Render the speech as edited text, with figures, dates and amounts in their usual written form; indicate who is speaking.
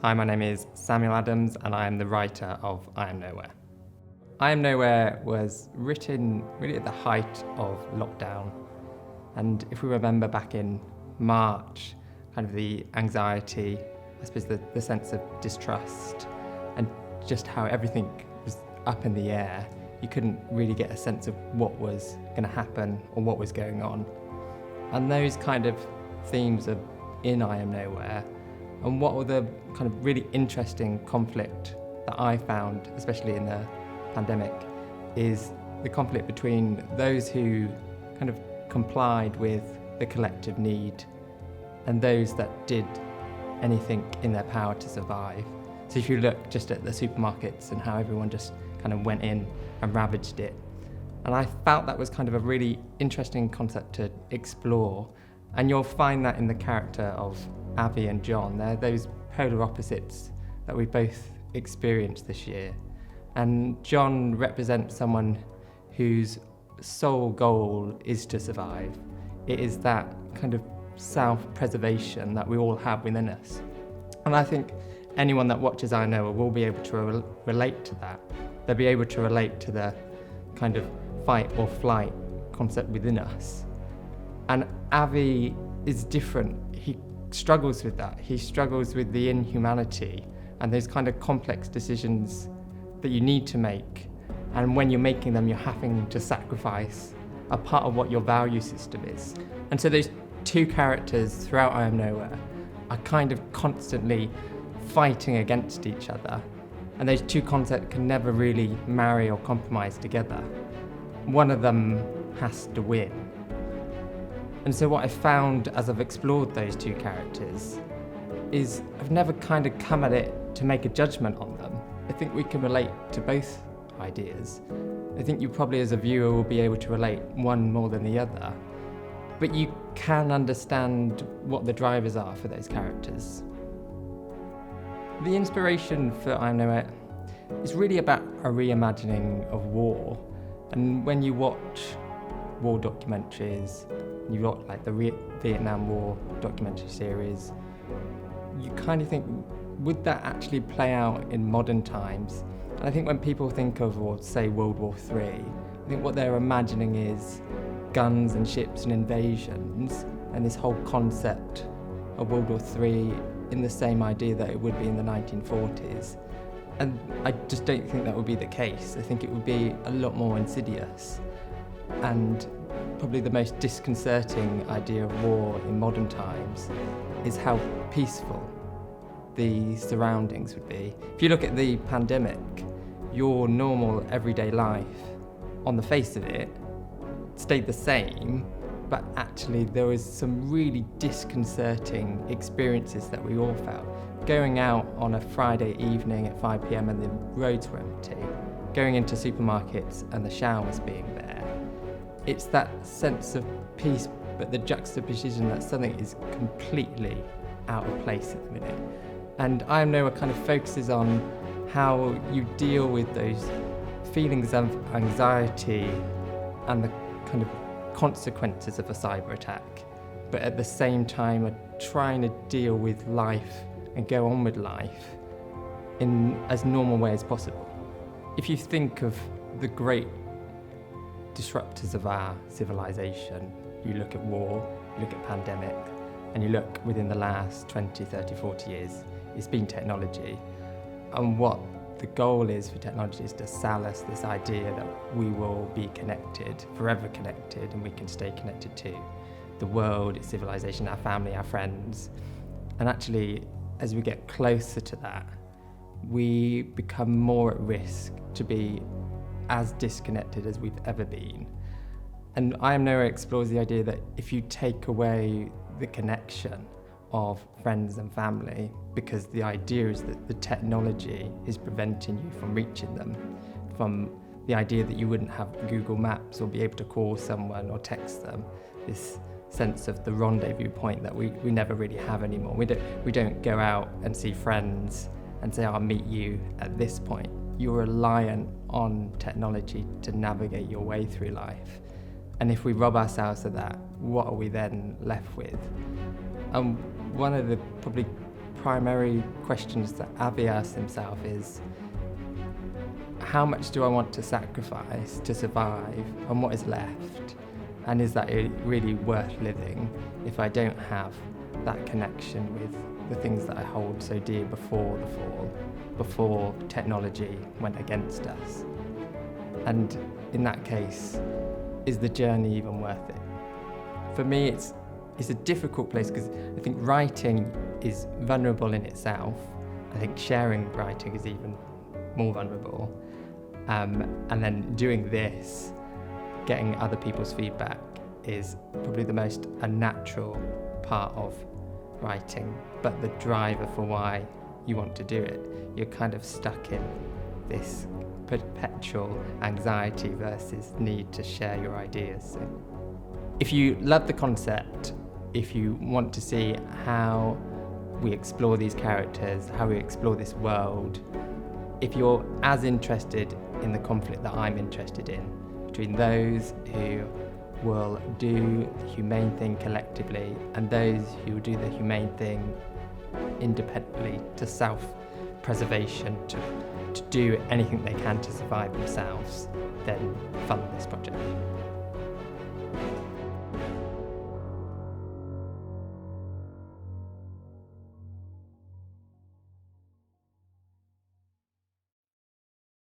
Speaker 1: Hi, my name is Samuel Adams and I am the writer of I Am Nowhere. I Am Nowhere was written really at the height of lockdown. And if we remember back in March, kind of the anxiety, I suppose the sense of distrust and just how everything was up in the air, you couldn't really get a sense of what was going to happen or what was going on. And those kind of themes are in I Am Nowhere. And what were the kind of really interesting conflict that I found, especially in the pandemic, is the conflict between those who kind of complied with the collective need and those that did anything in their power to survive. So if you look just at the supermarkets and how everyone just kind of went in and ravaged it. And I felt that was kind of a really interesting concept to explore. And you'll find that in the character of Abby and John. They're those polar opposites that we both experienced this year. And John represents someone whose sole goal is to survive. It is that kind of self-preservation that we all have within us. And I think anyone that watches I Know will be able to relate to that. They'll be able to relate to the kind of fight or flight concept within us. And Avi is different. He struggles with that. He struggles with the inhumanity and those kind of complex decisions that you need to make. And when you're making them, you're having to sacrifice a part of what your value system is. And so those two characters throughout I Am Nowhere are kind of constantly fighting against each other. And those two concepts can never really marry or compromise together. One of them has to win. And so what I found as I've explored those two characters is I've never kind of come at it to make a judgment on them. I think we can relate to both ideas. I think you probably as a viewer will be able to relate one more than the other, but you can understand what the drivers are for those characters. The inspiration for I Am Nowhere is really about a reimagining of war. And when you watch war documentaries, you got like the Vietnam War documentary series, you kind of think, would that actually play out in modern times? And I think when people think of, or say, World War III, I think what they're imagining is guns and ships and invasions and this whole concept of World War III in the same idea that it would be in the 1940s. And I just don't think that would be the case. I think it would be a lot more insidious. And probably the most disconcerting idea of war in modern times is how peaceful the surroundings would be. If you look at the pandemic, your normal everyday life, on the face of it, stayed the same, but actually there was some really disconcerting experiences that we all felt. Going out on a Friday evening at 5 p.m. and the roads were empty, going into supermarkets and the showers being there. It's that sense of peace, but the juxtaposition that something is completely out of place at the minute. And I Am Nowhere kind of focuses on how you deal with those feelings of anxiety and the kind of consequences of a cyber attack, but at the same time are trying to deal with life and go on with life in as normal way as possible. If you think of the great disruptors of our civilization, you look at war, you look at pandemic, and you look within the last 20, 30, 40 years, it's been technology. And what the goal is for technology is to sell us this idea that we will be connected, forever connected, and we can stay connected to the world, its civilization, our family, our friends. And actually, as we get closer to that, we become more at risk to be as disconnected as we've ever been. And I Am Nowhere explores the idea that if you take away the connection of friends and family, because the idea is that the technology is preventing you from reaching them, from the idea that you wouldn't have Google Maps or be able to call someone or text them, this sense of the rendezvous point that we never really have anymore. We don't go out and see friends and say, I'll meet you at this point. You're reliant on technology to navigate your way through life. And if we rob ourselves of that, what are we then left with? One of the probably primary questions that Avi asked himself is, how much do I want to sacrifice to survive, and what is left? And is that really worth living if I don't have that connection with the things that I hold so dear before the fall, before technology went against us? And in that case, is the journey even worth it? For me, it's a difficult place because I think writing is vulnerable in itself. I think sharing writing is even more vulnerable. And then doing this, getting other people's feedback, is probably the most unnatural part of writing, but the driver for why you want to do it. You're kind of stuck in this perpetual anxiety versus need to share your ideas. So if you love the concept, if you want to see how we explore these characters, how we explore this world, if you're as interested in the conflict that I'm interested in, between those who will do the humane thing collectively and those who will do the humane thing independently, to self-preservation, to do anything they can to survive themselves, then fund this project.